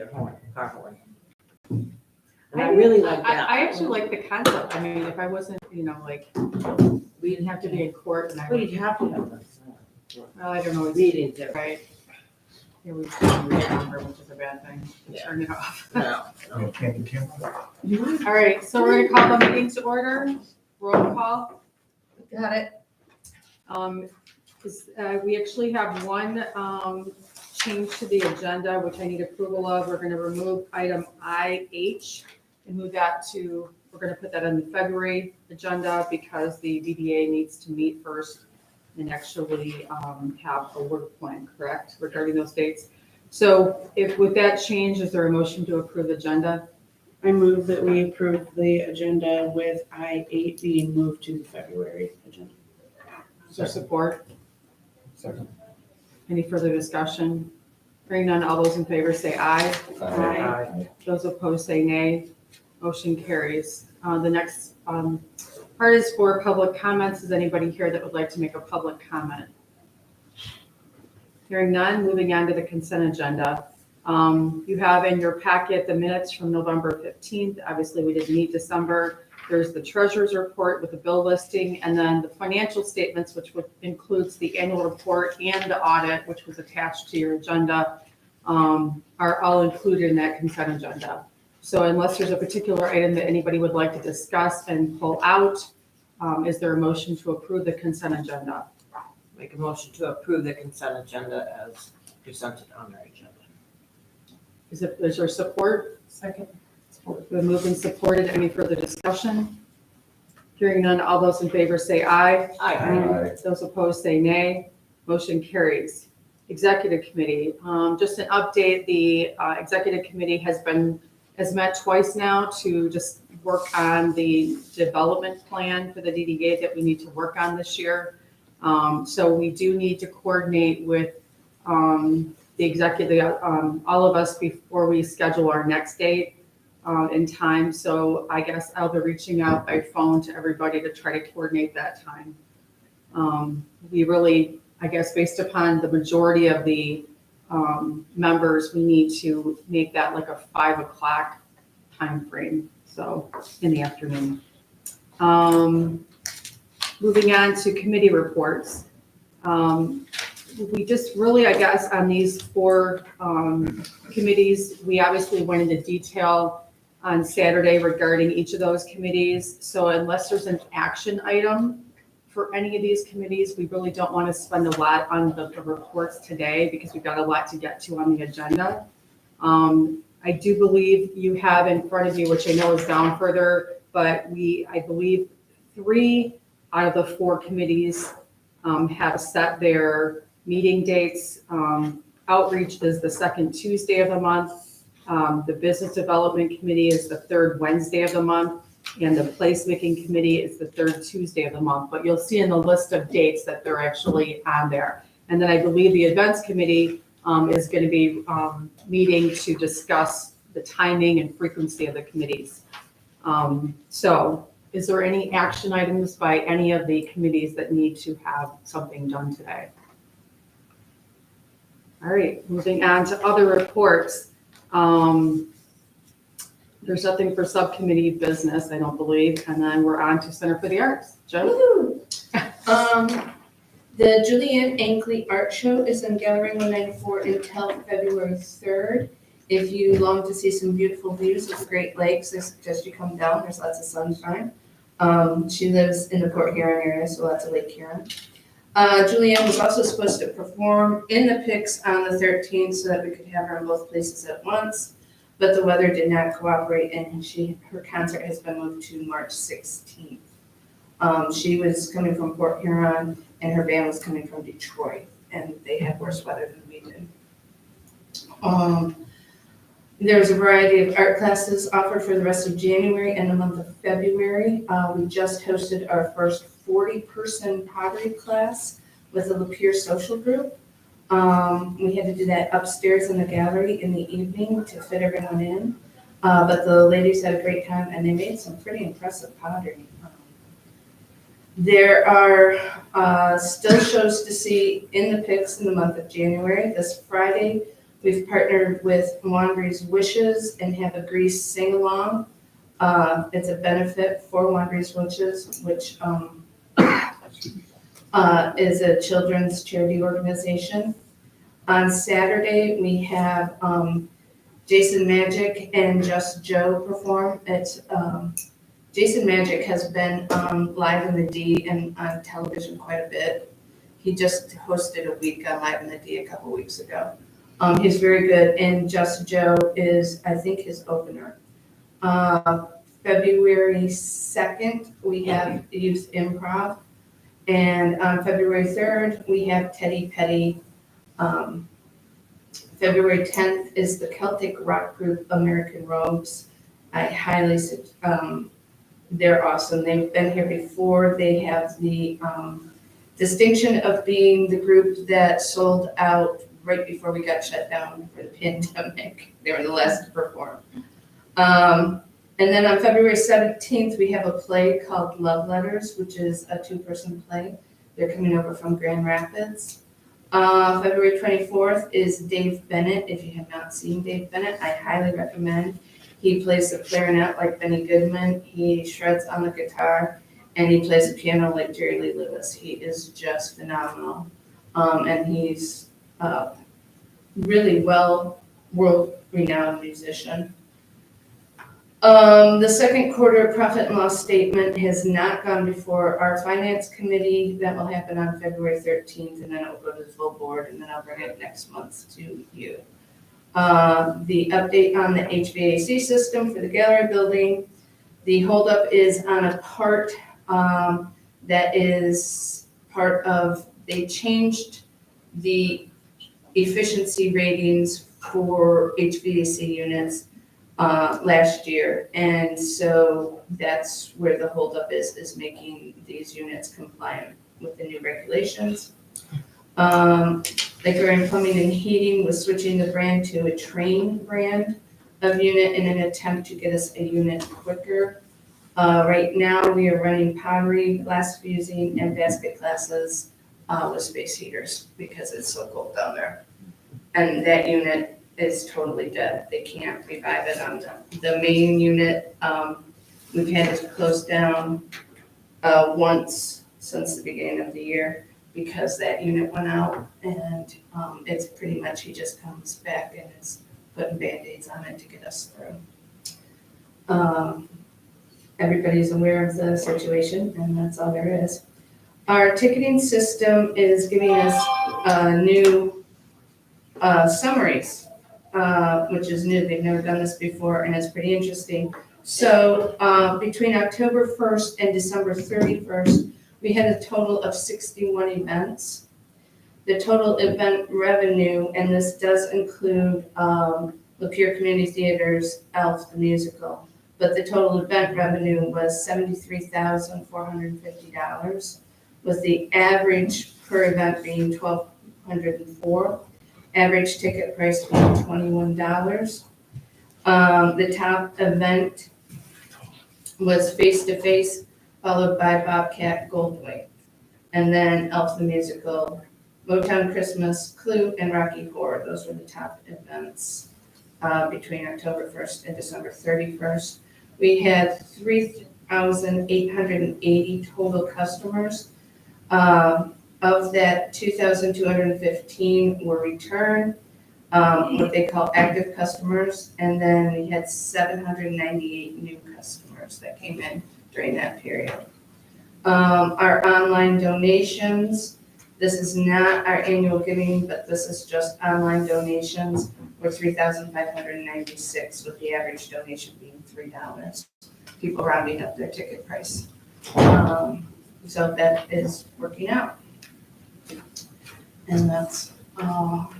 car horn. And I really like that. I actually like the concept. I mean, if I wasn't, like, we didn't have to be in court and I Well, would, you'd have to have this. well, I don't know, it's Reading too. right. Here we can read number, which is a bad thing. Yeah. Turn it off. No. All right, so we're gonna call the meeting to order. Roll call. Got it. We actually have one change to the agenda, which I need approval of. We're gonna remove item IH and move that to, we're gonna put that on the February agenda because the VDA needs to meet first and actually have a work plan, correct, regarding those dates. So if with that change, is there a motion to approve the agenda? I move that we approve the agenda with I-8 being moved to the February agenda. Is there support? Second. Any further discussion? Hearing none, all those in favor say aye. Aye. Those opposed say nay. Motion carries. The next part is for public comments. Is anybody here that would like to make a public comment? Hearing none, moving on to the consent agenda. You have in your packet the minutes from November 15th. Obviously, we didn't meet December. There's the treasurer's report with the bill listing, and then the financial statements, which includes the annual report and the audit, which was attached to your agenda, are all included in that consent agenda. So unless there's a particular item that anybody would like to discuss and pull out, is there a motion to approve the consent agenda? Make a motion to approve the consent agenda as presented on our agenda. Is there support? Second. Been moved and supported. Any further discussion? Hearing none, all those in favor say aye. Aye. Those opposed say nay. Motion carries. Executive committee, just an update, the executive committee has met twice now to just work on the development plan for the DDA that we need to work on this year. So we do need to coordinate with the executive, all of us before we schedule our next date in time. So I guess I'll be reaching out by phone to everybody to try to coordinate that time. We really, I guess, based upon the majority of the members, we need to make that like a 5 o'clock time frame, so in the afternoon. Moving on to committee reports. We just really, I guess, on these 4 committees, we obviously went into detail on Saturday regarding each of those committees. So unless there's an action item for any of these committees, we really don't want to spend a lot on the reports today because we've got a lot to get to on the agenda. I do believe you have in front of you, which I know is down further, but I believe 3 out of the 4 committees have set their meeting dates. Outreach is the second Tuesday of the month. The Business Development Committee is the third Wednesday of the month, and the Placemaking Committee is the third Tuesday of the month. But you'll see in the list of dates that they're actually on there. And then I believe the Events Committee is going to be meeting to discuss the timing and frequency of the committees. So is there any action items by any of the committees that need to have something done today? All right, moving on to other reports. There's nothing for subcommittee business, I don't believe. And then we're on to Center for the Arts. Joe? The Julianne Ankley Art Show is in Gallery 194 until February 3rd. If you long to see some beautiful views of the Great Lakes, I suggest you come down. There's lots of sunshine. She lives in the Port Huron area, so lots of Lake Huron. Julianne was also supposed to perform in the PIX on the 13th so that we could have her in both places at once, but the weather did not cooperate and her concert has been moved to March 16th. She was coming from Port Huron and her band was coming from Detroit, and they had worse weather than we did. There's a variety of art classes offered for the rest of January and the month of February. We just hosted our first 40-person pottery class with the Lapeer Social Group. We had to do that upstairs in the gallery in the evening to fit everyone in. But the ladies had a great time and they made some pretty impressive pottery. There are still shows to see in the PIX in the month of January. This Friday, We've partnered with Wanderers Wishes and have a Grease sing-along. It's a benefit for Wanderers Wishes, which is a children's charity organization. On Saturday, we have Jason Magic and Just Joe perform. It's Jason Magic has been Live in the D and on television quite a bit. He just hosted a week on Live in the D a couple weeks ago. He's very good, and Just Joe is, I think, his opener. February 2nd, we have Youth Improv, and on February 3rd, we have Teddy Petty. February 10th is the Celtic rock group American Robes. I highly, they're awesome. They've been here before. They have the distinction of being the group that sold out right before we got shut down for the pandemic. They were the last to perform. And then on February 17th, we have a play called Love Letters, which is a 2-person play. They're coming over from Grand Rapids. February 24th is Dave Bennett. If you have not seen Dave Bennett, I highly recommend. He plays the clarinet like Benny Goodman. He shreds on the guitar, and he plays the piano like Jerry Lee Lewis. He is just phenomenal. And he's really world-renowned musician. The second quarter profit and loss statement has not gone before our finance committee. That will happen on February 13th, and then it will go to the full board, and then I'll bring it next month to you. The update on the HVAC system for the gallery building. The holdup is on a part that is part of, they changed the efficiency ratings for HVAC units last year, and so that's where the holdup is making these units compliant with the new regulations. Liquor and Plumbing and Heating was switching the brand to a Train brand of unit in an attempt to get us a unit quicker. Right now, we are running pottery, glass fusing, and basket glasses with space heaters because it's so cold down there. And that unit is totally dead. They can't revive it on the main unit. We've had it closed down once since the beginning of the year because that unit went out, and it's pretty much, he just comes back and is putting Band-Aids on it to get us through. Everybody's aware of the situation, and that's all there is. Our ticketing system is giving us new summaries, which is new. They've never done this before, and it's pretty interesting. So between October 1st and December 31st, we had a total of 61 events. The total event revenue, and this does include Lapeer Community Theater's Elf the Musical, but the total event revenue was $73,450, with the average per event being $1,204. Average ticket price being $21. The top event was Face to Face, followed by Bobcat Goldthwait, and then Elf the Musical, Motown Christmas, Clue, and Rocky Horror. Those were the top events between October 1st and December 31st. We had 3,880 total customers. Of that, 2,215 were returned, what they call active customers, and then we had 798 new customers that came in during that period. Our online donations, this is not our annual giving, but this is just online donations, were 3,596, with the average donation being $3. People rounding up their ticket price. So that is working out. And that's all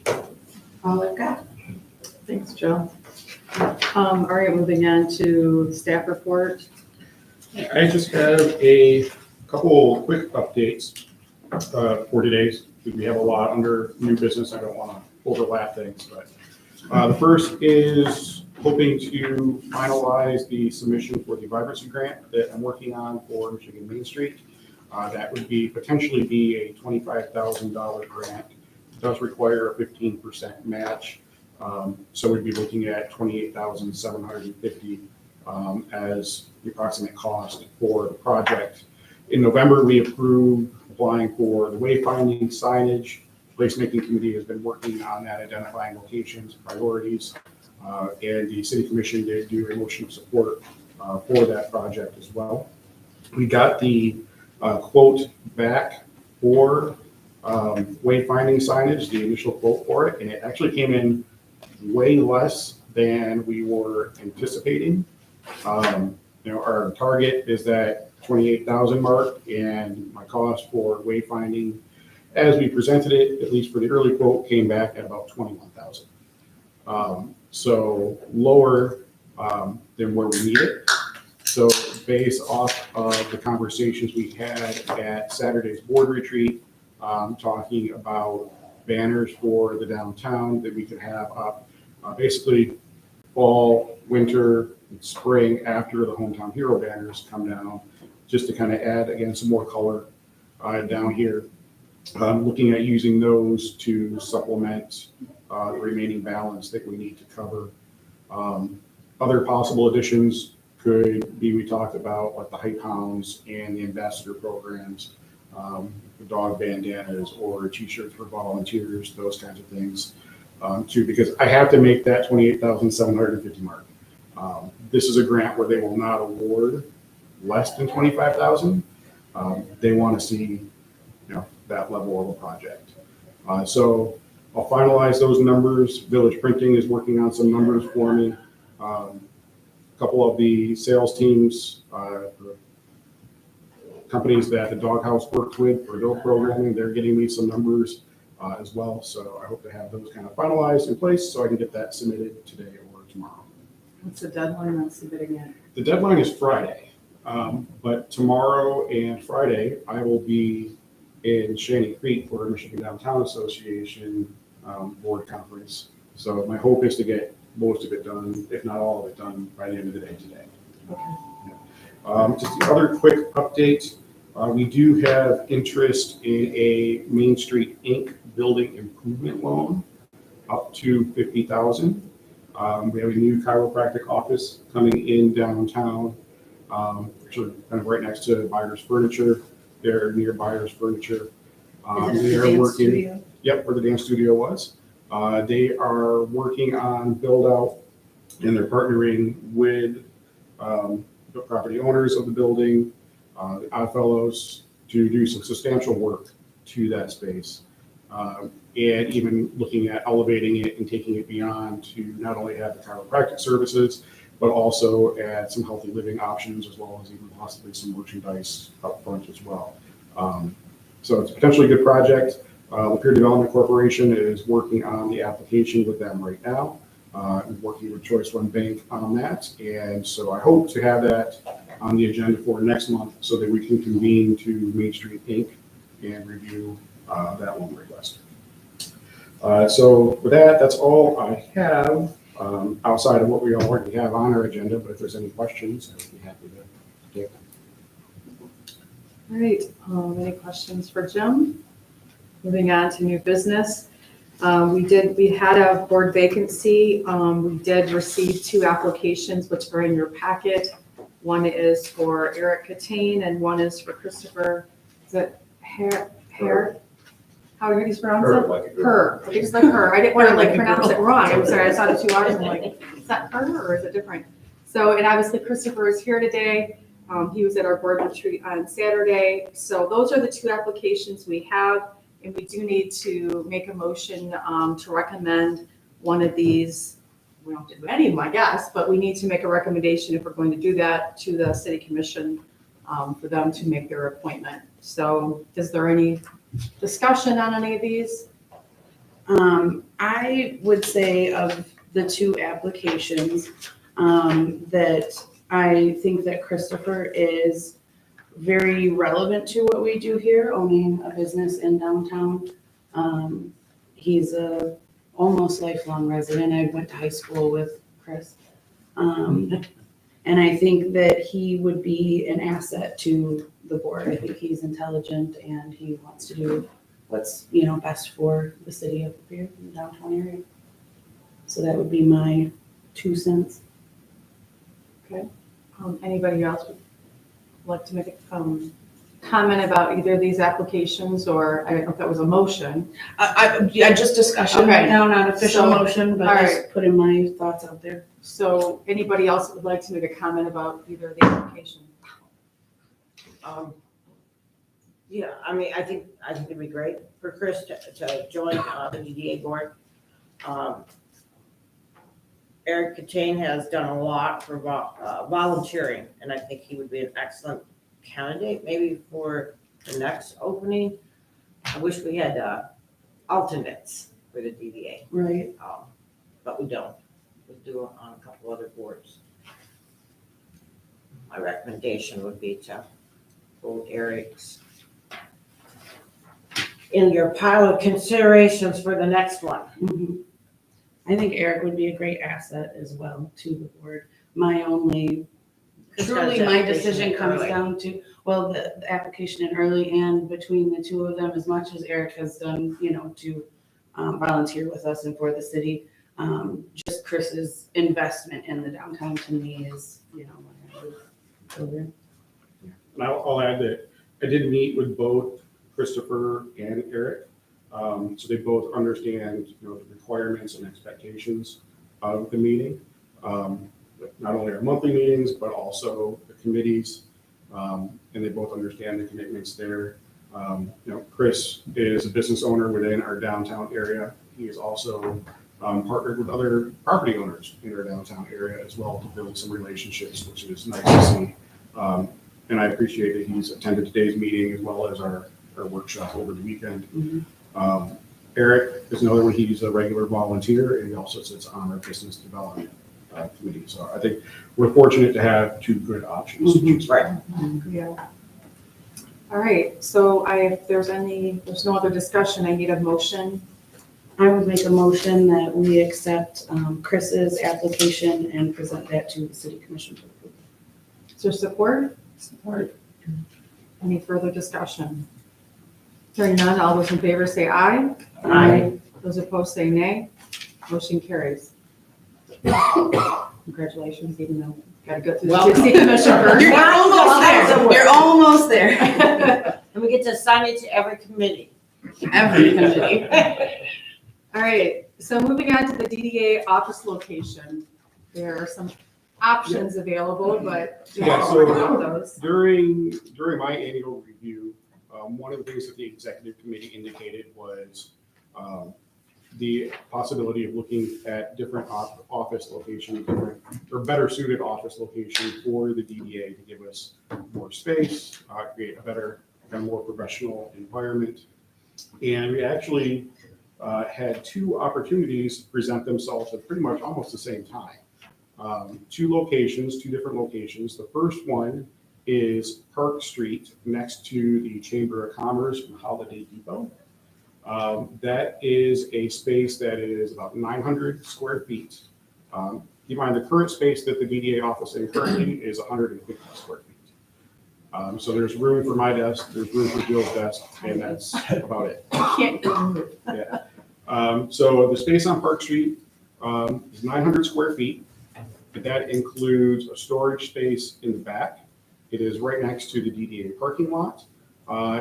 I've got. Thanks, Joe. All right, moving on to staff report. I just have a couple quick updates for today. We have a lot under new business. I don't want to overlap things, but the first is hoping to finalize the submission for the vibrancy grant that I'm working on for Michigan Main Street. That would potentially be a $25,000 grant does require a 15% match. So we'd be looking at $28,750 as the approximate cost for the project. In November, we approved applying for the wayfinding signage. Placemaking committee has been working on that, identifying locations, priorities, and the city commission did do a motion of support for that project as well. We got the quote back for wayfinding signage, the initial quote for it, and it actually came in way less than we were anticipating. Our target is that 28,000 mark, and my cost for wayfinding, as we presented it, at least for the early quote, came back at about 21,000. So lower than where we need it. So based off of the conversations we had at Saturday's board retreat, talking about banners for the downtown that we could have up, basically fall, winter, and spring after the Hometown Hero banners come down, just to kind of add, again, some more color down here. Looking at using those to supplement the remaining balance that we need to cover. Other possible additions could be, we talked about, like the Hype Hounds and the ambassador programs, the dog bandanas or t-shirts for volunteers, those kinds of things, too, because I have to make that 28,750 mark. This is a grant where they will not award less than 25,000. They want to see, that level of a project. So I'll finalize those numbers. Village Printing is working on some numbers for me. A couple of the sales teams, the companies that the Doghouse worked with for adult programming, they're getting me some numbers as well. So I hope to have those kind of finalized in place so I can get that submitted today or tomorrow. What's the deadline on submitting it? The deadline is Friday, but tomorrow and Friday I will be in Shanty Creek for Michigan Downtown Association board conference. So my hope is to get most of it done, if not all of it done, by the end of the day today. Just the other quick update, we do have interest in a Main Street Inc. building improvement loan up to $50,000. We have a new chiropractic office coming in downtown, actually kind of right next to Buyers Furniture. They're near Buyers Furniture. They are working. Yep, where the dance studio was. They are working on build out, and they're partnering with the property owners of the building, the Oddfellows, to do some substantial work to that space. And even looking at elevating it and taking it beyond to not only have the chiropractic services, but also add some healthy living options, as well as even possibly some merchandise up front as well. So it's potentially a good project. Lapeer Development Corporation is working on the application with them right now, working with Choice One Bank on that. And so I hope to have that on the agenda for next month so that we can convene to Main Street Inc. and review that loan request. So with that, that's all I have outside of what we already have on our agenda. But if there's any questions, I would be happy to take them. All right, any questions for Jim? Moving on to new business. We had a board vacancy. We did receive 2 applications, which are in your packet. One is for Eric Catane and one is for Christopher, is it Hare? How do you pronounce it? Her. I think it's like her. I didn't want to pronounce it wrong. I'm sorry, I saw the 2 R's. I'm like, is that her or is it different? So, and obviously Christopher is here today. He was at our board retreat on Saturday. So those are the 2 applications we have. And we do need to make a motion to recommend one of these. We don't have to do any of them, I guess, but we need to make a recommendation if we're going to do that to the city commission for them to make their appointment. So is there any discussion on any of these? I would say of the 2 applications, that I think that Christopher is very relevant to what we do here, owning a business in downtown. He's a almost lifelong resident. I went to high school with Chris. And I think that he would be an asset to the board. I think he's intelligent and he wants to do what's, you know, best for the city of here in the downtown area. So that would be my 2 cents. Anybody else would like to make a comment about either of these applications, or I don't know if that was a motion? I just discussion Okay. right now, not official So, motion, but all just putting my thoughts out there. So anybody else that would like to make a comment about either of the applications? Yeah, I mean, I think it'd be great for Chris to join the DDA board. Eric Katane has done a lot for volunteering, and I think he would be an excellent candidate maybe for the next opening. I wish we had alternates for the DDA, Right. but we don't. We do it on a couple other boards. My recommendation would be to hold Eric's in your pile of considerations for the next one. Mhm. I think Eric would be a great asset as well to the board. My only, truly my decision comes down to, well, the application in early, and between the two of them, as much as Eric has done, you know, to volunteer with us and for the city, just Chris's investment in the downtown to me is, you know, what I would go there. And I'll add that I did meet with both Christopher and Eric. So they both understand, you know, the requirements and expectations of the meeting. Not only our monthly meetings, but also the committees. And they both understand the commitments there. You know, Chris is a business owner within our downtown area. He is also partnered with other property owners in our downtown area as well to build some relationships, which is nice to see. And I appreciate that he's attended today's meeting as well as our workshop over the weekend. Mhm. Eric is another one. He's a regular volunteer, and he also sits on our business development committee. So I think we're fortunate to have two good options to choose from. Right. Yeah. All right, so if there's no other discussion, I need a motion. I would make a motion that we accept Chris's application and present that to the city commission for approval. Is there support? Support. Any further discussion? Hearing none, all those in favor say aye. Aye. Those opposed say nay. Motion carries. Congratulations, even though gotta go through the Welcome. city commission first. You're almost there. You're almost there. And we get to assign it to every committee. Every committee. All right, so moving on to the DDA office location. There are some options available, but Yeah, so- those. During my annual review, one of the things that the executive committee indicated was the possibility of looking at different office locations, or better suited office locations for the DDA to give us more space, create a better and more professional environment. And we actually had two opportunities present themselves at pretty much almost the same time. Two different locations. The first one is Park Street next to the Chamber of Commerce and Holiday Depot. That is a space that is about 900 square feet. Keep in mind, the current space that the DDA office in currently is 150 square feet. So there's room for my desk, there's room for Jill's desk, and that's about it. Can't move. Yeah. So the space on Park Street is 900 square feet. That includes a storage space in the back. It is right next to the DDA parking lot.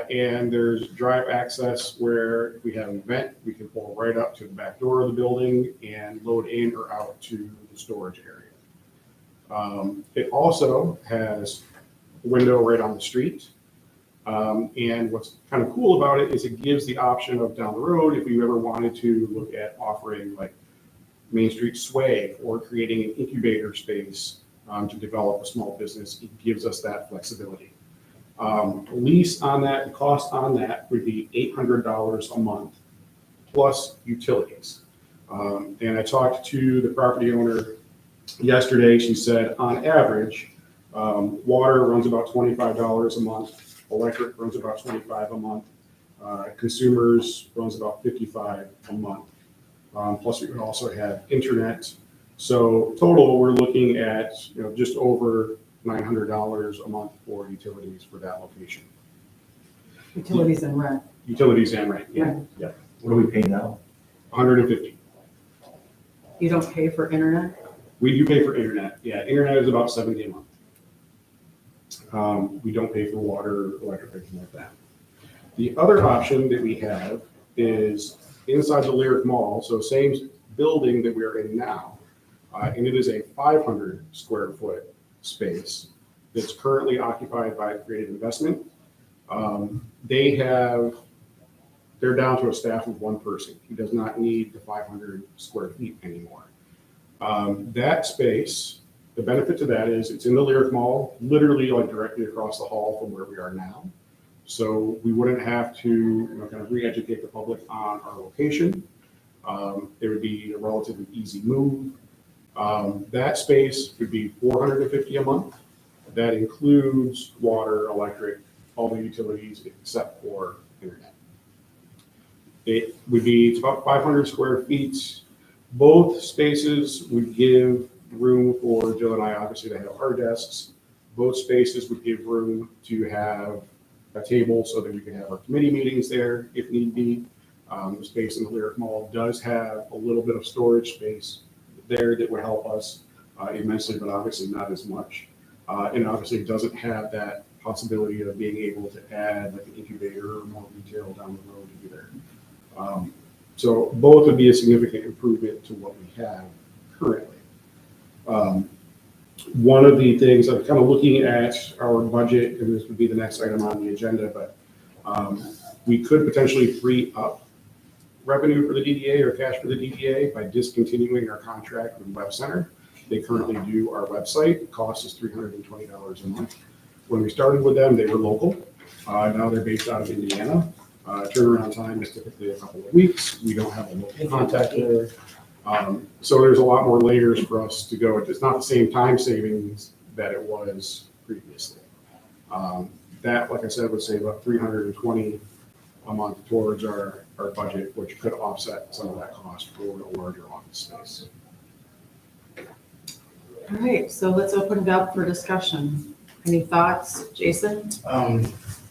And there's drive access where if we have an event, we can pull right up to the back door of the building and load in or out to the storage area. It also has a window right on the street. And what's kind of cool about it is it gives the option of down the road, if you ever wanted to look at offering like Main Street Sway or creating an incubator space to develop a small business, it gives us that flexibility. Lease on that, the cost on that would be $800 a month plus utilities. And I talked to the property owner yesterday. She said on average, water runs about $25 a month, electric runs about $25 a month, consumers runs about $55 a month. Plus we would also have internet. So total, we're looking at, just over $900 a month for utilities for that location. Utilities and rent. Utilities and rent, yeah, What do we pay now? 150. You don't pay for internet? We do pay for internet. Yeah, internet is about 70 a month. We don't pay for water, electric, anything like that. The other option that we have is inside the Lyric Mall, so same building that we're in now, and it is a 500 square foot space that's currently occupied by Creative Investment. They're down to a staff of one person. He does not need the 500 square feet anymore. That space, the benefit to that is it's in the Lyric Mall, literally like directly across the hall from where we are now. So we wouldn't have to, kind of re-educate the public on our location. It would be a relatively easy move. That space would be $450 a month. That includes water, electric, all the utilities except for internet. It's about 500 square feet. Both spaces would give room for Jill and I, obviously, to have our desks. Both spaces would give room to have a table so that we can have our committee meetings there if need be. The space in the Lyric Mall does have a little bit of storage space there that would help us immensely, but obviously not as much. And obviously it doesn't have that possibility of being able to add like an incubator or more retail down the road either. So both would be a significant improvement to what we have currently. One of the things I'm kind of looking at our budget, and this would be the next item on the agenda, but we could potentially free up revenue for the DDA or cash for the DDA by discontinuing our contract with Web Center. They currently do our website. It costs us $320 a month. When we started with them, they were local. Now they're based out of Indiana. Turnaround time is typically a couple of weeks. We don't have a local contact there. So there's a lot more layers for us to go. It's not the same time savings that it was previously. That, like I said, would save up $320 a month towards our budget, which could offset some of that cost for a larger office space. All right, so let's open it up for discussion. Any thoughts, Jason?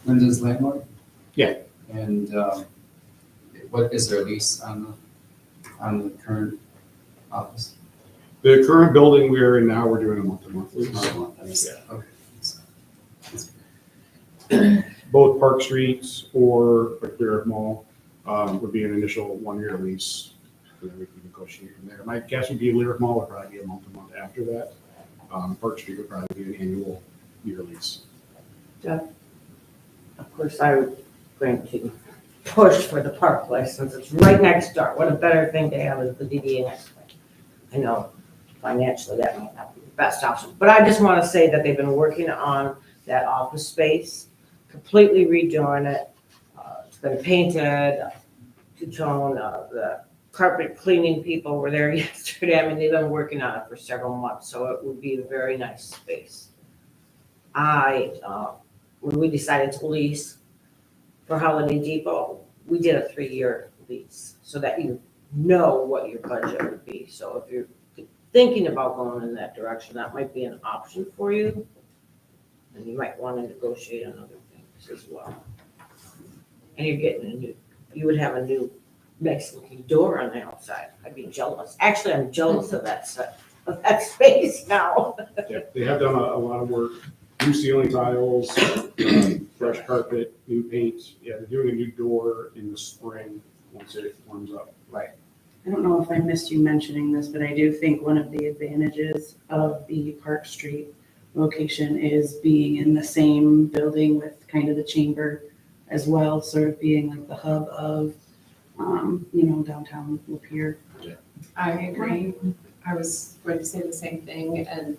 Linda's landlord? Yeah. And what is their lease on the current office? The current building we are in now, we're doing a month-to-month lease. Okay. Both Park Streets or the Lyric Mall would be an initial 1-year lease. And then we can negotiate from there. My guess would be Lyric Mall would probably be a month-to-month after that. Park Street would probably be an annual year lease. Of course, I was going to push for the park license. It's right next door. What a better thing to have is the DDA next door. I know financially that might not be the best option, but I just want to say that they've been working on that office space, completely redoing it. It's been painted, two-tone, the carpet cleaning people were there yesterday. I mean, they've been working on it for several months, so it would be a very nice space. When we decided to lease for Holiday Depot, we did a 3-year lease so that you know what your budget would be. So if you're thinking about going in that direction, that might be an option for you. And you might want to negotiate on other things as well. And you're getting you would have a new nice looking door on the outside. I'd be jealous. Actually, I'm jealous of that space now. Yeah, they have done a lot of work. New ceiling tiles, fresh carpet, new paint. Yeah, they're doing a new door in the spring once it warms up. Right. I don't know if I missed you mentioning this, but I do think one of the advantages of the Park Street location is being in the same building with kind of the chamber as well, sort of being like the hub of, downtown Lapeer. I agree. I was going to say the same thing, and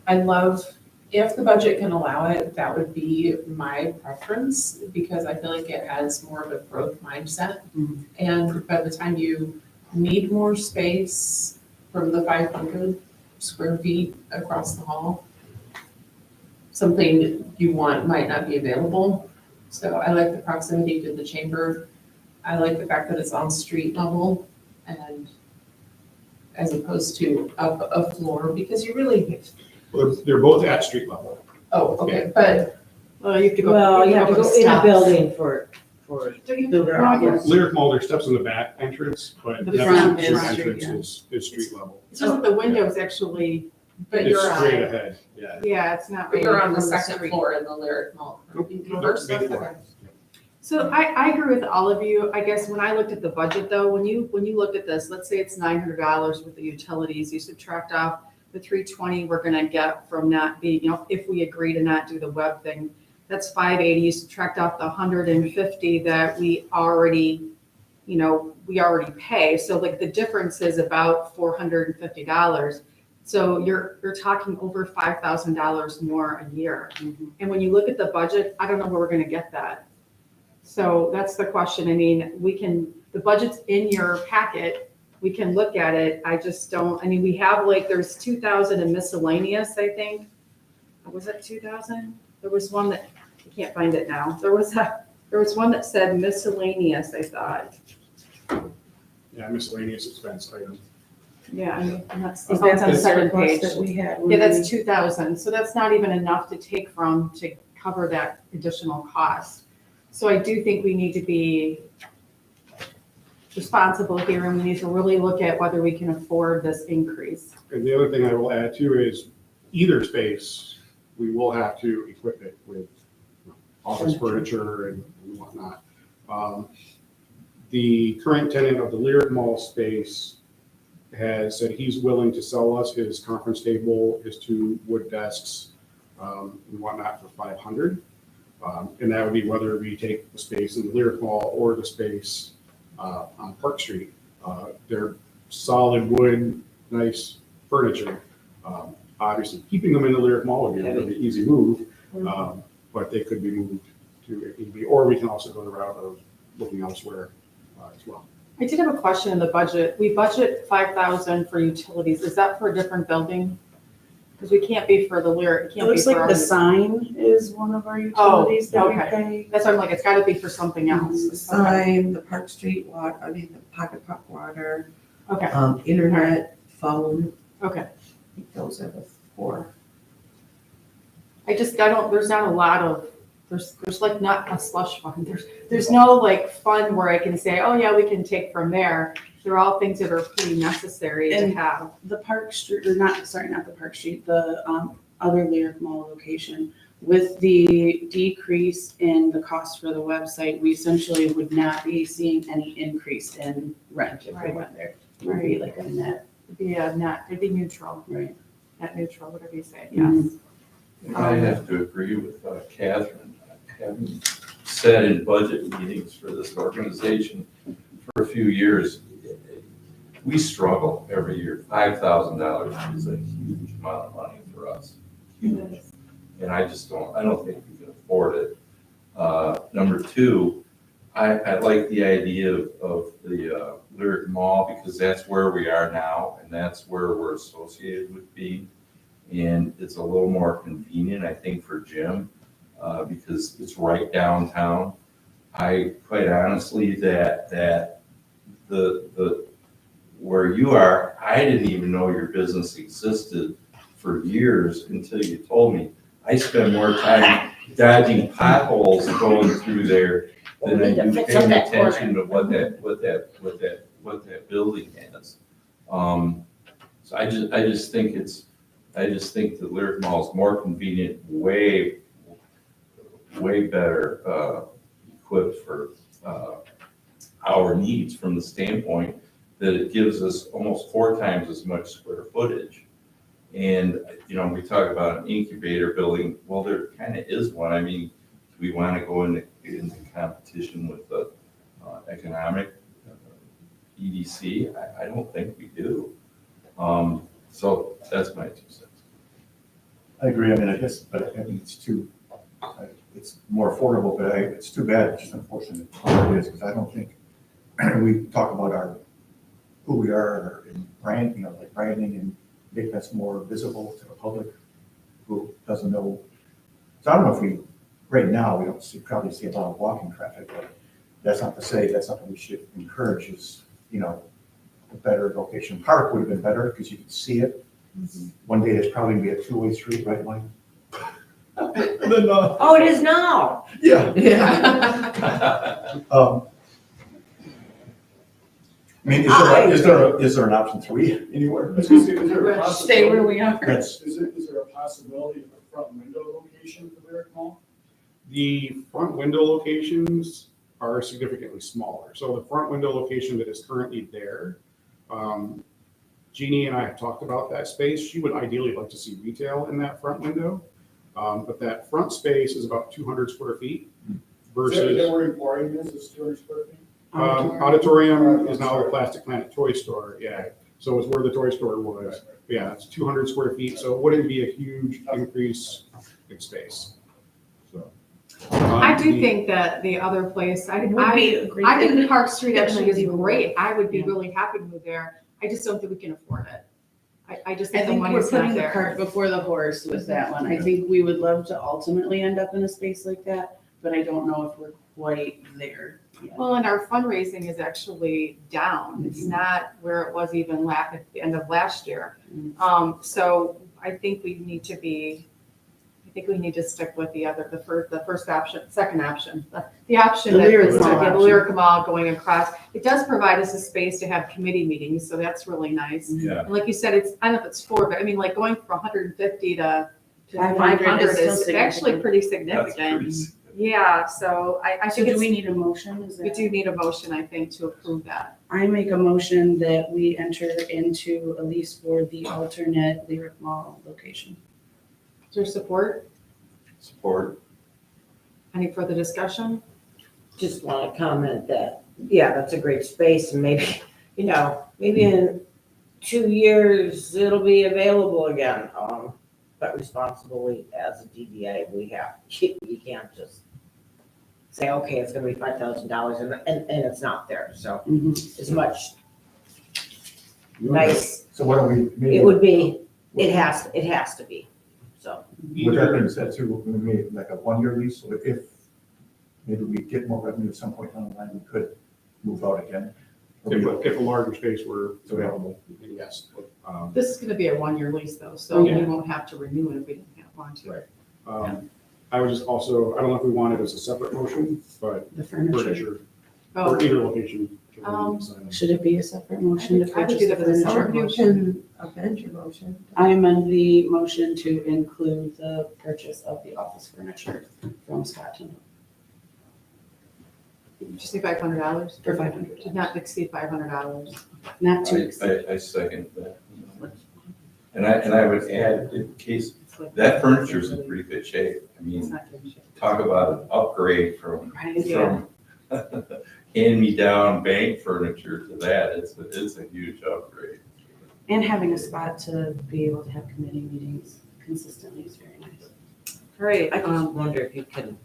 I love, if the budget can allow it, that would be my preference, because I feel like it has more of a growth mindset. Mhm. And by the time you need more space from the 500 square feet across the hall, something you want might not be available. So I like the proximity to the chamber. I like the fact that it's on street level and as opposed to up a floor, because you really, Well, they're both at street level. oh, okay, but Well, you have to go. Well, you have to go in a steps. building for for Don't you- Luger no, I Auto. guess- Lyric Mall, their steps in the back entrance, but The the front street is entrance street, is street level. It's just that the window's actually, But It's you're straight on, ahead, yeah. yeah, it's not. but you're really on the from second street. floor in the Lyric Mall. Nope, Reverse main that? floor. Okay. So I agree with all of you. I guess when I looked at the budget though, when you looked at this, let's say it's $900 with the utilities, you subtract off the 320 we're gonna get from not being, if we agree to not do the web thing, that's 580. You subtract off the 150 that we already pay. So like the difference is about $450. So you're talking over $5,000 more a year. And when you look at the budget, I don't know where we're gonna get that. So that's the question. I mean, the budget's in your packet. We can look at it. I just don't, we have there's 2,000 in miscellaneous, I think. Was it 2,000? There was one that, I can't find it now. There was one that said miscellaneous, I thought. Yeah, miscellaneous expense item. Yeah, I'm not Is seeing, that that's on the the second surplus page. that we had? Yeah, that's 2,000. So that's not even enough to take from to cover that additional cost. So I do think we need to be responsible here and we need to really look at whether we can afford this increase. And the other thing I will add too is either space, we will have to equip it with office furniture and whatnot. The current tenant of the Lyric Mall space has said he's willing to sell us his conference table, his 2 wood desks, and whatnot for $500. And that would be whether we take the space in the Lyric Mall or the space on Park Street. They're solid wood, nice furniture. Obviously, keeping them in the Lyric Mall would be a really easy move, but they could be moved to, if need be, or we can also go the route of looking elsewhere as well. I did have a question in the budget. We budget 5,000 for utilities. Is that for a different building? Because we can't be for the Lyric, it It can't be looks for like our. the sign is one of our utilities that we okay. pay. That's why I'm like, it's gotta be for something The else. sign, the Park Street the Pocket Park water, Okay, internet, phone, okay. I think those are the 4. There's not a lot of, there's like not a slush fund. There's no fund where I can say, oh yeah, we can take from there. They're all things that are pretty necessary to And- have. The Park Street, or not the Park Street, the other Lyric Mall location. With the decrease in the cost for the website, we essentially would not be seeing any increase in rent if we Right. went there. It would be like a net, It'd be neutral, right? net neutral, whatever you say, Mhm. yes. I have to agree with Catherine. Having sat in budget meetings for this organization for a few years, we struggle every year. $5,000 is a huge amount of money for us. Huge. And I don't think we can afford it. Number 2, I like the idea of the Lyric Mall because that's where we are now and that's where we're associated with being. And it's a little more convenient, I think, for Jim, because it's right downtown. I quite honestly, that the where you are, I didn't even know your business existed for years until you told me. I spend more time dodging potholes going through there than I We need to do fix up paying that corner. attention to what that building has. So I just think the Lyric Mall is more convenient, way better equipped for our needs from the standpoint that it gives us almost 4 times as much square footage. And, we talk about an incubator building, well, there kind of is one. I mean, do we want to go into competition with the economic EDC? I don't think we do. So that's my 2 cents. I agree, I guess, but I think it's more affordable, but it's too bad, it's just unfortunate how it is, because I don't think, we talk about who we are in brand, like branding and make us more visible to the public who doesn't know. So I don't know if right now, we don't probably see a lot of walking traffic, but that's not to say that's something we should encourage is, a better location. Park would have been better because you could see it. One day it's probably gonna be a 2-way street, right, Mike? And then, Oh, it is now. yeah. Yeah. I mean, is there an option 3 anywhere? Is there a Stay where we are. That's, Is there a possibility of a front window location for Lyric Mall? The front window locations are significantly smaller. So the front window location that is currently there, Jeannie and I have talked about that space. She would ideally like to see retail in that front window. But that front space is about 200 square feet Is that versus where Emporium is 200 square feet? Auditorium is now the Plastic Planet Toy Store. Yeah. So it's where the toy store was. Yeah, it's 200 square feet. So it wouldn't be a huge increase in space. So. I do the- think that the other place, I Would be a great think thing. Park Street actually is Yeah. great. I would be Yeah. really happy to move there. I just don't think we can afford it. I just I think the think we're money's not putting the there. cart before the horse with that one. I think we would love to ultimately end up in a space like that, but I don't know if we're quite there yet. Well, and our fundraising is actually down. It's not where it was even at the end of last year. So I think we need to stick with the first option, second option, the option The that Lyric is Mall to get the option. Lyric Mall going across. It does provide us a space to have committee meetings, so that's really nice. Yeah, And like you said, I don't know if it's 4, but I mean, like going from 150 to 500 500 is still is actually significant. pretty that's significant. pretty significant. Yeah, so I So think do it's, we need a motion? Is we that? do need a motion, I think, to approve that. I make a motion that we enter into a lease for the alternate Lyric Mall location. Is there support? Support. Any further discussion? Just want to comment that, yeah, that's a great space and maybe, maybe in 2 years, it'll be available again. But responsibly as a DDA, you can't just say, okay, it's gonna be $5,000 and it's not there. So as much nice, so what do we, maybe, it would be, it has to be, so. with that being said too, we made like a 1-year lease, so if maybe we get more revenue at some point down the line, we could move out again. Or we- If a larger space were available, then yes. This is gonna be a 1-year lease though, so Yeah. we won't have to renew it if we don't want to. I would just also, I don't know if we want it as a separate motion, but The furniture. furniture, Oh, or either location. Should it be a separate motion to I would purchase do the that as a furniture? separate You motion. can amend your motion. I amend the motion to include the purchase of the office furniture from Scott to Did you say $500? for $500. Did not exceed $500. Not to exceed. I second that. And I would add, in case, It's like- that furniture is in pretty good shape. I It's mean, not good shape. talk about an upgrade from Right, Yeah. hand-me-down bank furniture to that. It's a huge upgrade. And having a spot to be able to have committee meetings consistently is very nice. All right, I just wonder if you can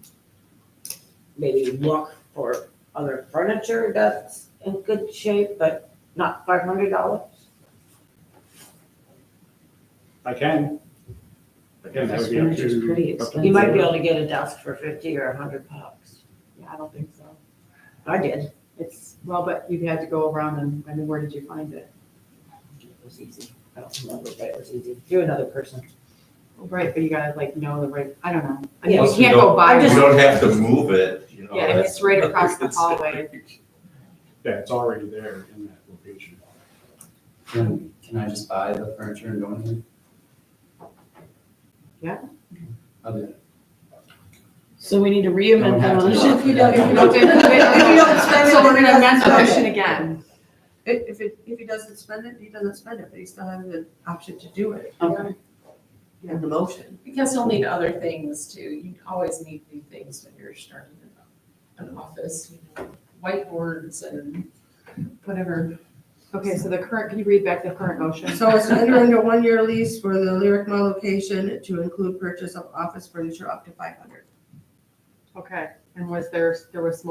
maybe look for other furniture that's in good shape, but not $500. I can. Again, that would be up Furniture's to. pretty up to expensive. You might be the able to get a desk for 50 or $100. yeah, I don't think so. I did. It's, well, but you had to go around and, I mean, where did you find it? It was easy. I don't remember, but it was easy. Through another person. Right, but you gotta like know the right, I don't know. I mean, Yeah. you Plus, you can't go don't- buy You one. don't have to move it, you know. Yeah, and it's right across the that's- hallway. Yeah, it's already there in that location. Can I just buy the furniture and go in there? Yeah. I'll do it. So we need to re-amend the Don't have to. motion. If you don't- If you don't spend it, So we're gonna he amend the doesn't motion spend it. again. If he doesn't spend it, he doesn't spend it, but he still has the option to do it Okay. in the motion. Because you'll need other things too. You always need new things when you're starting an office, whiteboards and whatever. Okay, so the current, can you read back the current motion? So it's to enter into a 1-year lease for the Lyric Mall location to include purchase of office furniture up to 500. Okay, and there was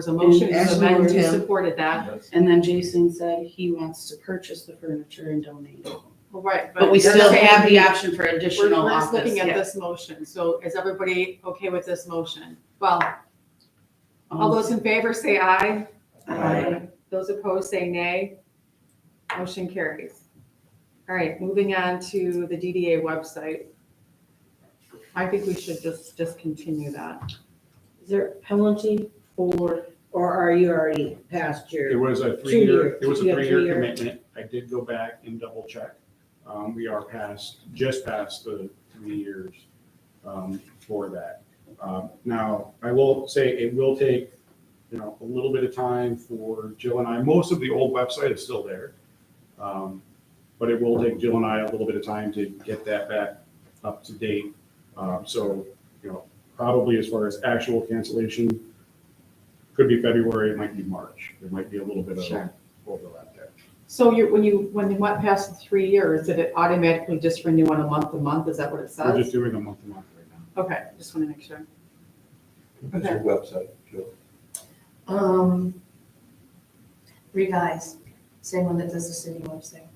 a motion to Ashley amend, and you Tim. supported that. That's- And then Jason said he wants to purchase the furniture and donate it. Well, right, But we you're still saying have the option for We're additional we're just office. looking at yeah. this motion, so is everybody okay with this motion? Well, all those in favor say aye. Aye. Those opposed say nay. Motion carries. All right, moving on to the DDA website. I think we should just discontinue that. Is there a penalty for, or are you already past It your? was a 2 year. it was a You have 3-year 3 year. commitment. I did go back and double check. We are just past the 3 years for that. Now, I will say it will take, a little bit of time for Jill and I. Most of the old website is still there. But it will take Jill and I a little bit of time to get that back up to date. So, probably as far as actual cancellation, could be February, it might be March. There might be a little bit of Sure. overlap there. So when you went past the 3 years, did it automatically just renew on a month-to-month? Is that what it We're says? just doing a month-to-month right now. Okay, just want to make sure. That's your website, Jill. Revise, same one that does the city website.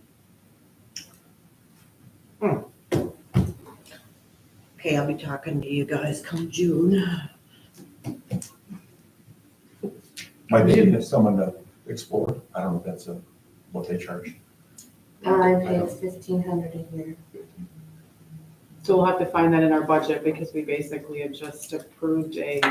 Okay, I'll be talking to you guys come June. Might be get someone to explore. I don't know if that's what they charge. I pay $1,500 a year. So we'll have to find that in our budget because we basically have just approved a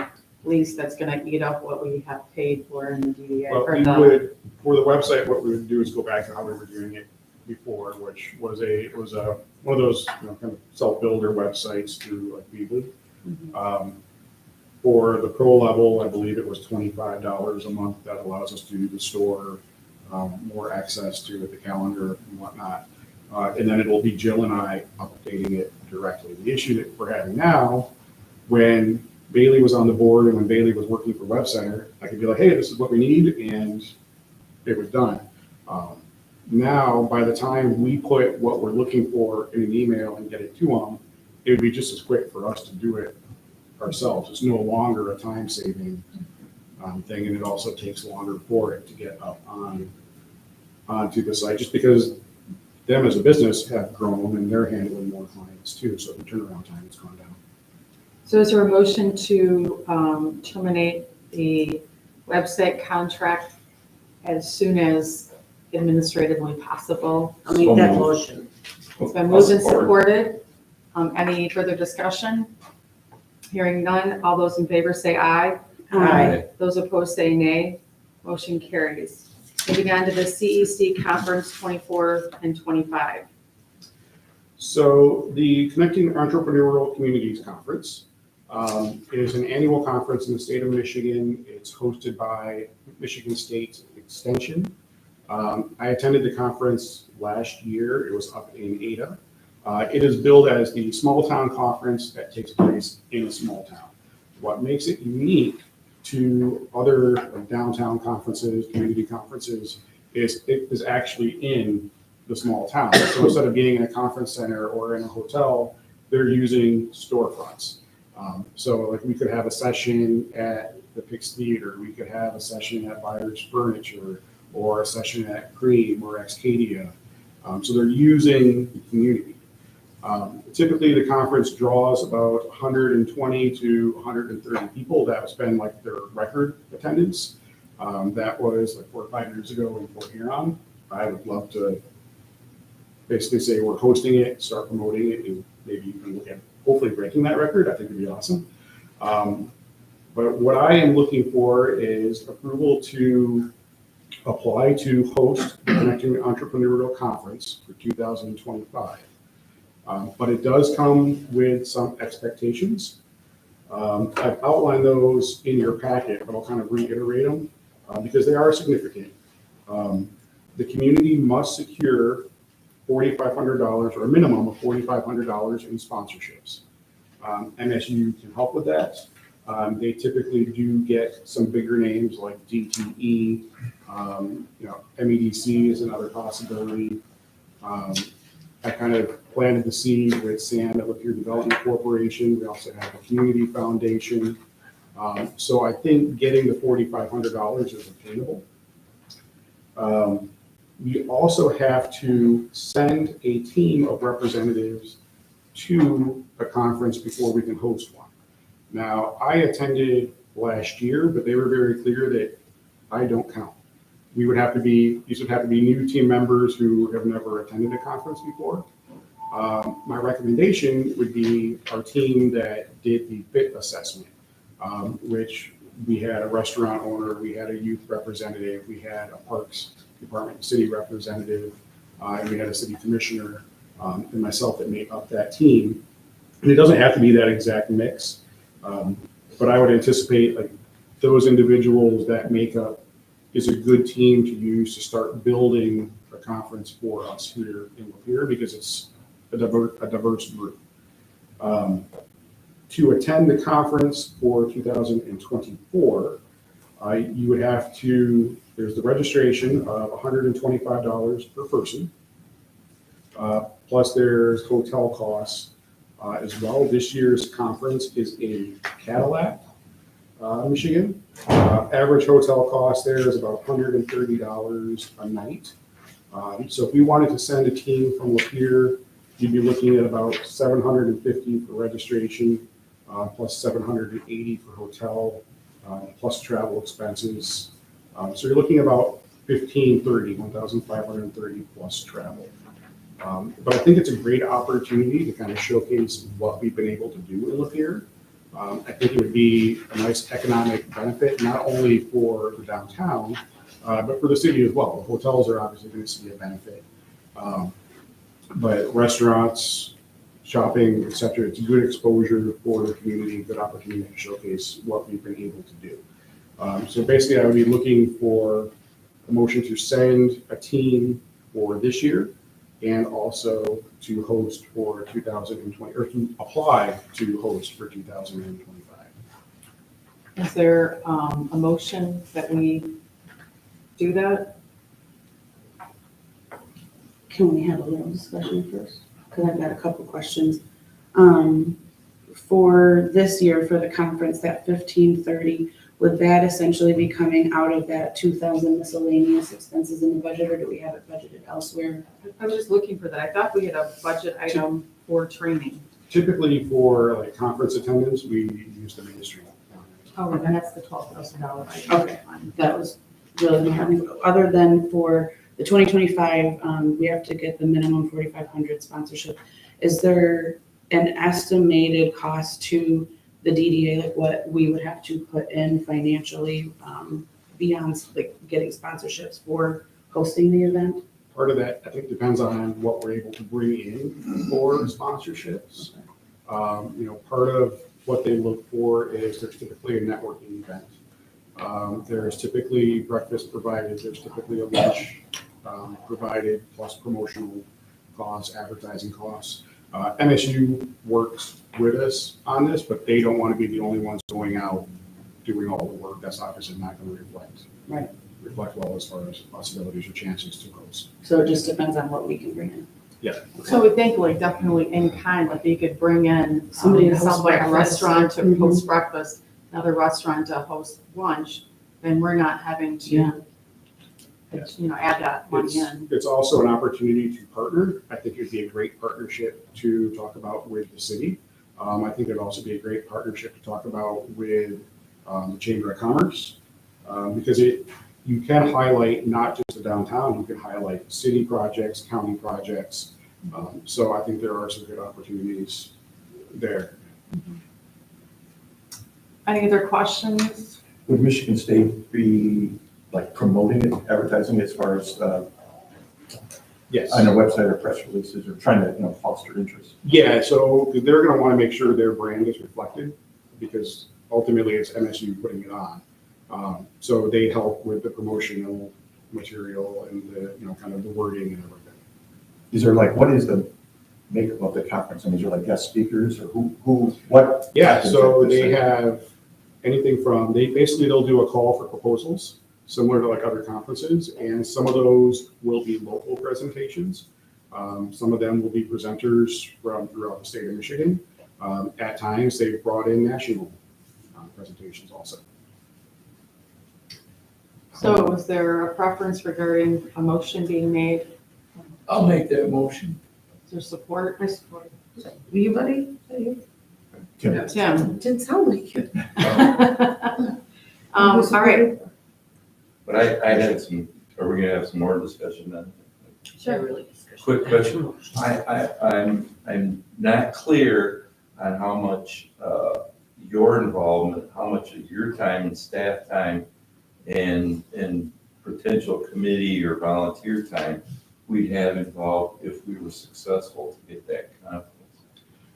lease that's going to eat up what we have paid for in the DDA. Well, or we the- would, for the website, what we would do is go back to how we were doing it before, which was one of those, kind of self-builder websites through like Weebly. For the pro level, I believe it was $25 a month. That allows us to do the store, more access to the calendar and whatnot. And then it'll be Jill and I updating it directly. The issue that we're having now, when Bailey was on the board and when Bailey was working for Web Center, I could be like, hey, this is what we need, and it was done. Now, by the time we put what we're looking for in an email and get it to them, it would be just as quick for us to do it ourselves. It's no longer a time-saving thing, and it also takes longer for it to get up onto the site, just because them as a business have grown and they're handling more clients too, so the turnaround time has gone down. So is there a motion to terminate the website contract as soon as administratively possible? I'll make that motion. It's been moved and supported. Any further discussion? Hearing none, all those in favor say aye. Aye. Those opposed say nay. Motion carries. Moving on to the CEC Conference 24 and 25. So the Connecting Entrepreneurial Communities Conference is an annual conference in the state of Michigan. It's hosted by Michigan State Extension. I attended the conference last year. It was up in Ada. It is billed as the small town conference that takes place in a small town. What makes it unique to other downtown conferences, community conferences, is it is actually in the small town. So instead of being in a conference center or in a hotel, they're using storefronts. So like we could have a session at the Pix Theater, we could have a session at Byers Furniture, or a session at Cream or Excadia. So they're using the community. Typically, the conference draws about 120 to 130 people. That was been like their record attendance. That was like 4 or 5 years ago in Fort Huron. I would love to basically say we're hosting it, start promoting it, and maybe even look at hopefully breaking that record. I think it'd be awesome. But what I am looking for is approval to apply to host the Connecting Entrepreneurial Conference for 2025. But it does come with some expectations. I've outlined those in your packet, but I'll kind of reiterate them because they are significant. The community must secure $4,500 or a minimum of $4,500 in sponsorships. MSU can help with that. They typically do get some bigger names like DTE, MEDC is another possibility. I kind of planted the seed with SAM at Lapeer Development Corporation. We also have a community foundation. So I think getting the $4,500 is attainable. We also have to send a team of representatives to a conference before we can host one. Now, I attended last year, but they were very clear that I don't count. These would have to be new team members who have never attended a conference before. My recommendation would be our team that did the fit assessment, which we had a restaurant owner, we had a youth representative, we had a Parks Department city representative, and we had a city commissioner, and myself that made up that team. And it doesn't have to be that exact mix, but I would anticipate like those individuals that make up is a good team to use to start building a conference for us here in Lapeer because it's a diverse group. To attend the conference for 2024, you would have to, there's the registration of $125 per person, plus there's hotel costs as well. This year's conference is in Cadillac, Michigan. Average hotel cost there is about $130 a night. So if we wanted to send a team from Lapeer, you'd be looking at about $750 for registration, plus $780 for hotel, plus travel expenses. So you're looking about $1,530 plus travel. But I think it's a great opportunity to kind of showcase what we've been able to do in Lapeer. I think it would be a nice economic benefit, not only for the downtown, but for the city as well. The hotels are obviously going to see a benefit. But restaurants, shopping, et cetera, it's good exposure for the community, good opportunity to showcase what we've been able to do. So basically, I would be looking for a motion to send a team for this year and also to host for 2020, or to apply to host for 2025. Is there a motion that we do that? Can we have a little discussion first? Because I've got a couple questions. For this year, for the conference, that 1530, would that essentially be coming out of that 2,000 miscellaneous expenses in the budget, or do we have it budgeted elsewhere? I was just looking for that. I thought we had a budget item for training. Typically for like conference attendance, we use the Main Street. Oh, and that's the $12,000 item. Okay. That was really important. Other than for the 2025, we have to get the minimum 4,500 sponsorship. Is there an estimated cost to the DDA, like what we would have to put in financially beyond like getting sponsorships for hosting the event? Part of that, I think, depends on what we're able to bring in for sponsorships. Part of what they look for is there's typically a networking event. There's typically breakfast provided, there's typically a lunch provided, plus promotional costs, advertising costs. MSU works with us on this, but they don't want to be the only ones going out doing all the work. That's obviously not going to reflect well as far as possibilities or chances to host. So it just depends on what we can bring in. Yeah. So we think like definitely in kind, like you could bring in Somebody to host somebody, a breakfast. restaurant to Mhm. host breakfast, another restaurant to host lunch, then we're not having Yeah. to, add that money in. It's also an opportunity to partner. I think it'd be a great partnership to talk about with the city. I think it'd also be a great partnership to talk about with the Chamber of Commerce, because you can highlight not just the downtown, you can highlight city projects, county projects. So I think there are some good opportunities there. Any other questions? Would Michigan State be like promoting it, advertising it as far as Yes. on their website or press releases or trying to, foster interest? Yeah, so they're going to want to make sure their brand is reflected because ultimately it's MSU putting it on. So they help with the promotional material and the, kind of the wording and everything. Is there what is the makeup of the conference? I mean, is there guest speakers or what? Yeah, happens so at this they thing? have anything from, they'll do a call for proposals, similar to other conferences, and some of those will be local presentations. Some of them will be presenters from throughout the state of Michigan. At times, they've brought in national presentations also. So is there a preference regarding a motion being made? I'll make that motion. Is there support? I support. Were you, buddy? Tim, Tim? Didn't sound like it. All right. But I had some, are we gonna have some more discussion then? Sure. Quick question. I'm not clear on how much, your involvement, how much of your time and staff time and potential committee or volunteer time we'd have involved if we were successful to get that conference.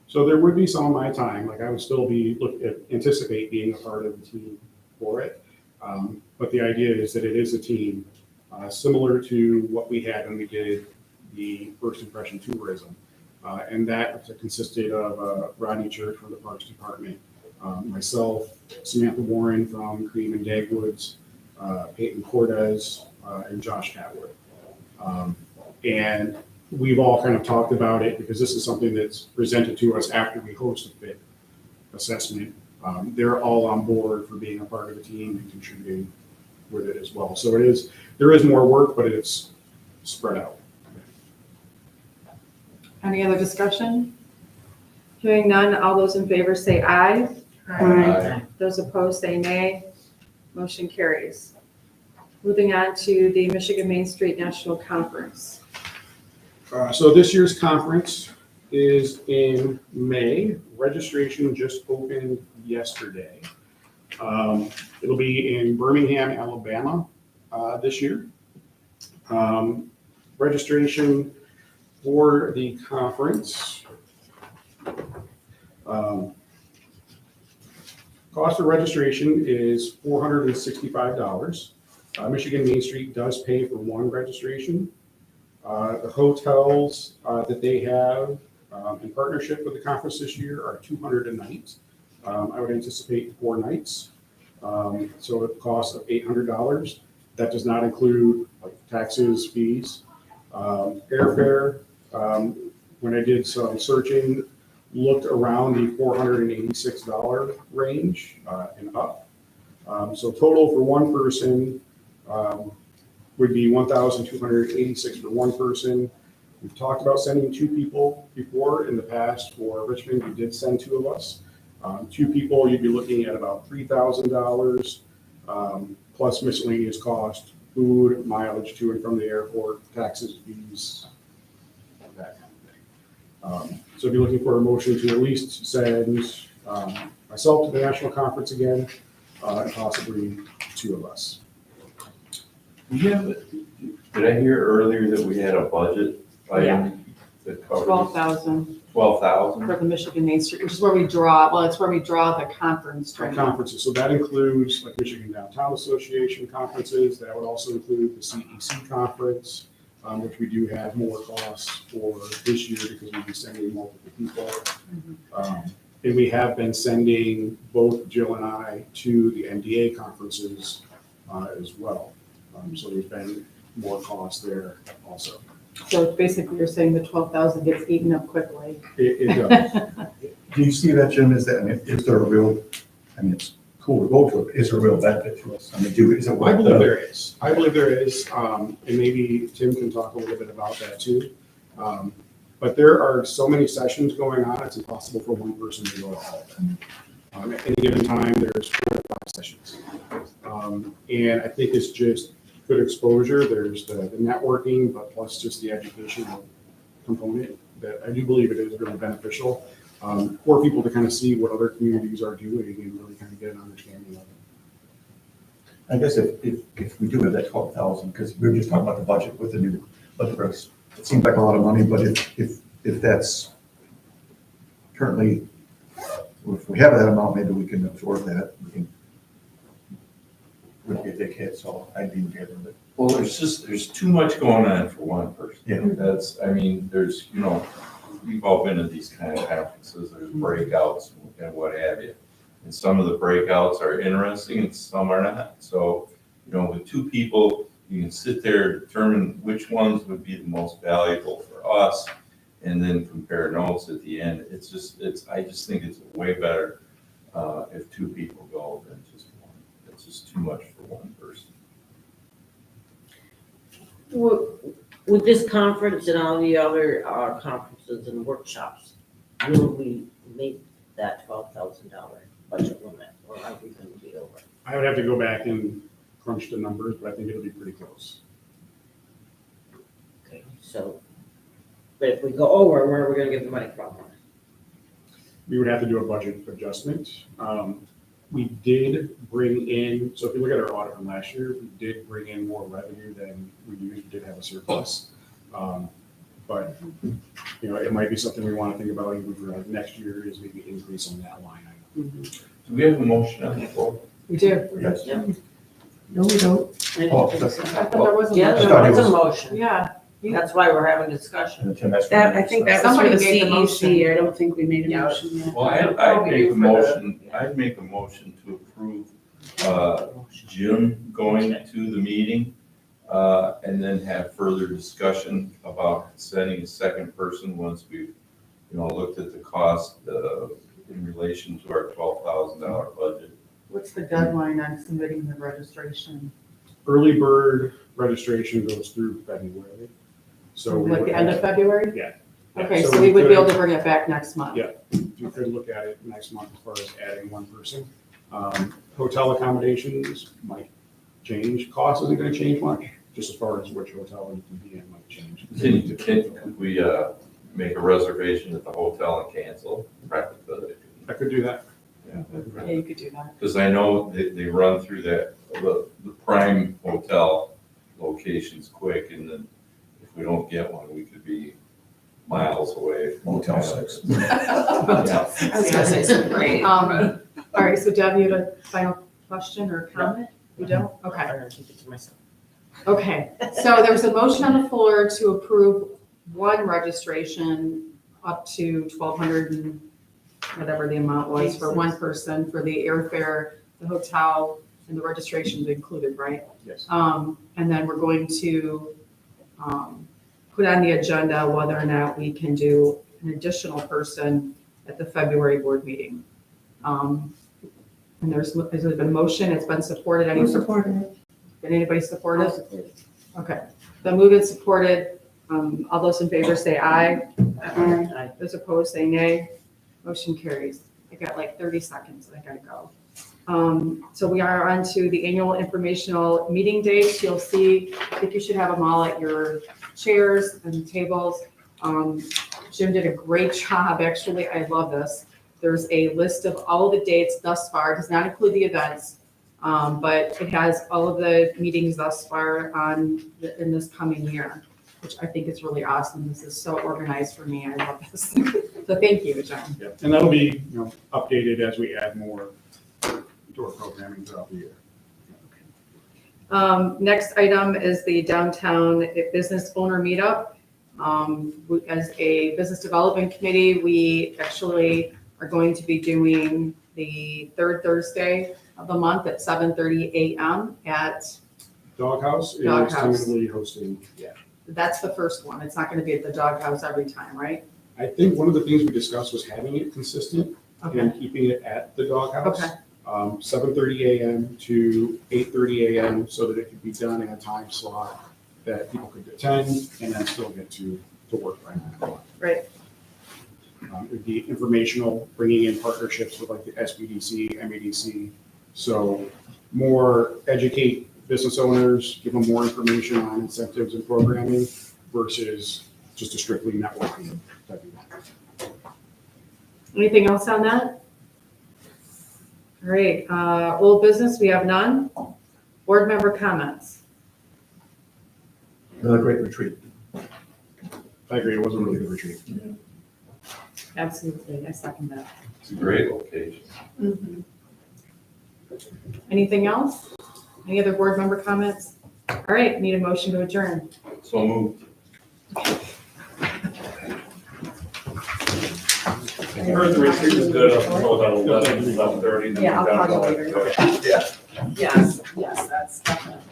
So there would be some of my time, like I would still be, anticipate being a part of the team for it. But the idea is that it is a team, similar to what we had when we did the First Impression Tourism. And that consisted of Rodney Church from the Parks Department, myself, Samantha Warren from Cream and Dagwoods, Peyton Cortez, and Josh Catwood. And we've all kind of talked about it because this is something that's presented to us after we host a fit assessment. They're all on board for being a part of the team and contributing with it as well. So there is more work, but it's spread out. Any other discussion? Hearing none, all those in favor say aye. Aye. Those opposed say nay. Motion carries. Moving on to the Michigan Main Street National Conference. So this year's conference is in May. Registration just opened yesterday. It'll be in Birmingham, Alabama, this year. Registration for the conference. Cost of registration is $465. Michigan Main Street does pay for one registration. The hotels that they have in partnership with the conference this year are $200 a night. I would anticipate 4 nights. So it costs of $800. That does not include like taxes, fees, airfare. When I did some searching, looked around the $486 range and up. So total for one person would be $1,286 for one person. We've talked about sending 2 people before in the past. For Richmond, we did send 2 of us. 2 people, you'd be looking at about $3,000 plus miscellaneous cost, food, mileage to and from the airport, taxes, fees, that kind of thing. So if you're looking for a motion to at least send myself to the national conference again, and possibly 2 of us. Did I hear earlier that we had a budget item that covers? 12,000 12,000? for the Michigan Main Street, which is where we draw, well, it's where we draw the conference. For conferences, so that includes like Michigan Downtown Association conferences, that would also include the CEC conference, which we do have more costs for this year because we'll be sending multiple people. And we have been sending both Jill and I to the NDA conferences as well. So there's been more costs there also. So basically you're saying the 12,000 gets eaten up quickly. It does. Do you see that, Jim? Is there a real, it's cool to go to it, is there a real benefit to us? Is it I worth believe the? there is. I believe there is, and maybe Tim can talk a little bit about that too. But there are so many sessions going on, it's impossible for one person to go to all of them. At any given time, there's 4 to 5 sessions. And I think it's just good exposure. There's the networking, but plus just the educational component that I do believe it is really beneficial for people to kind of see what other communities are doing and really kind of get an understanding of it. I guess if we do have that 12,000, because we were just talking about the budget with the new budget regs, it seems like a lot of money, but if that's currently, if we have that amount, maybe we can absorb that. Would be a big hit, so I'd be in favor of it. Well, there's too much going on for one person. Yeah. There's, we've all been to these kind of conferences, there's breakouts and what have you. And some of the breakouts are interesting and some are not. So, with 2 people, you can sit there, determine which ones would be the most valuable for us, and then compare notes at the end. I just think it's way better if 2 people go than just one. It's just too much for one person. With this conference and all the other conferences and workshops, will we meet that $12,000 budget limit, or are we going to be over? I would have to go back and crunch the numbers, but I think it'll be pretty close. Okay, so But if we go over, where are we gonna get the money from? We would have to do a budget adjustment. We did bring in, so if you look at our audit from last year, we did bring in more revenue than we used. We did have a surplus. But, you know, it might be something we want to think about even for like next year is maybe increase on that line item. Do we have a motion on the floor? We do. Yes. No, we don't. Oh, I thought there was a Yeah, motion. there was a motion. Yeah. That's why we're having discussion. And Tim, that's. That, I think that was for Somebody the made the CEC, I don't think we made a Yeah. motion yet. Well, I'd Oh, we make do a for the- motion, I'd make a motion to approve, Jim going to the meeting, and then have further discussion about setting a second person once we've, you know, looked at the cost, in relation to our $12,000 budget. What's the deadline on submitting the registration? Early bird registration goes through February. So we Like would the end of have- February? Yeah. Okay, So so we we would be could- able to bring it back next month? Yeah. You could look at it next month as far as adding one person. Hotel accommodations might change. Cost isn't gonna change much, just as far as which hotel you can be in might change. Can we, make a reservation at the hotel and cancel? Practically. I could do that. Yeah, you could do that. Because I know they run through that, the prime hotel locations quick, and then if we don't get one, we could be miles away. Motel 6. I was gonna say something great. All right, so Deb, you have a final question or comment? You don't? Okay. I'm gonna keep it to myself. Okay, so there's a motion on the floor to approve one registration up to 1,200 and whatever the amount was for one person for the airfare, the hotel, and the registration's included, right? Yes. And then we're going to, put on the agenda whether or not we can do an additional person at the February board meeting. And there's been a motion, it's been supported. I'm supporting it. Did anybody support it? Okay, the move and supported, all those in favor say aye. Those opposed say nay. Motion carries. I got like 30 seconds, I gotta go. So we are on to the annual informational meeting dates. You'll see, I think you should have them all at your chairs and tables. Jim did a great job, actually, I love this. There's a list of all the dates thus far, does not include the events, but it has all of the meetings thus far in this coming year, which I think is really awesome. This is so organized for me, I love this. So thank you, John. Yep. And that'll be, you know, updated as we add more to our programming throughout the year. Next item is the downtown business owner meetup. As a business development committee, we actually are going to be doing the third Thursday of the month at 7:30 a.m. at, Doghouse is Doghouse. tentatively hosting, that's the first one. It's not going to be at the doghouse every time, right? I think one of the things we discussed was having it consistent Okay, and keeping it at the doghouse. okay, 7:30 a.m. to 8:30 a.m. so that it could be done in a time slot that people could attend and then still get to work by 9 o'clock. right. It would be informational, bringing in partnerships with like the SBDC, MEDC. So more educate business owners, give them more information on incentives and programming versus just a strictly networking type event. Anything else on that? All right, old business, we have none. Board member comments. Another great retreat. I agree, it was a really good retreat. Absolutely, I second that. It's a great location. Anything else? Any other board member comments? All right, need a motion to adjourn. So moved. I heard the retreat was good up until about 11:30. Yeah, I'll call you later. Yes, yes, that's definitely.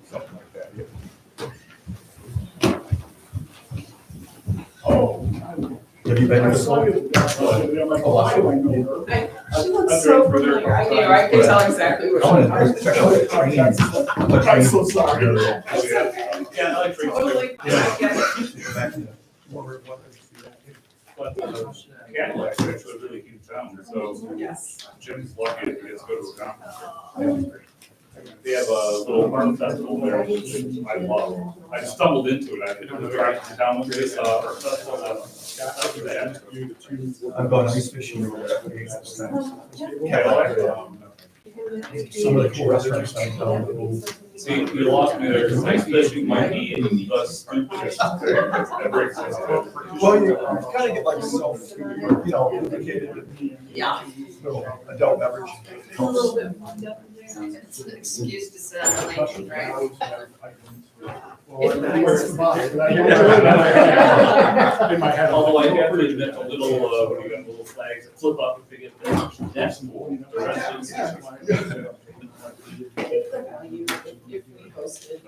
Something like that. Oh. Have you been I to saw you. I'm like, oh, I know her. She looks so familiar, I do, I can tell exactly where I she want to check out the trains. I'm so sorry. It's okay. Yeah, I like trains. Totally, I get it. Back to the warmer weather. But Cadillac's actually a really huge town, so Yes. Jim's lucky if he gets to go to a conference. They have a little art festival there, which I love. I stumbled into it, I didn't drive to town with this, art festival. I've gone ice fishing over there. Some of the cool restaurants I know. See, you lost me there, because ice fishing might be the stupidest. That breaks my heart. Well, you kind of get like self, lubricated. Yeah. Little adult beverage. A little bit warmed up in there. It's an excuse to sit on the lake and drive. In my head. Although I have to admit, a little, when you got little flags that flip up if they get there, that's cool. The rest is- If we hosted.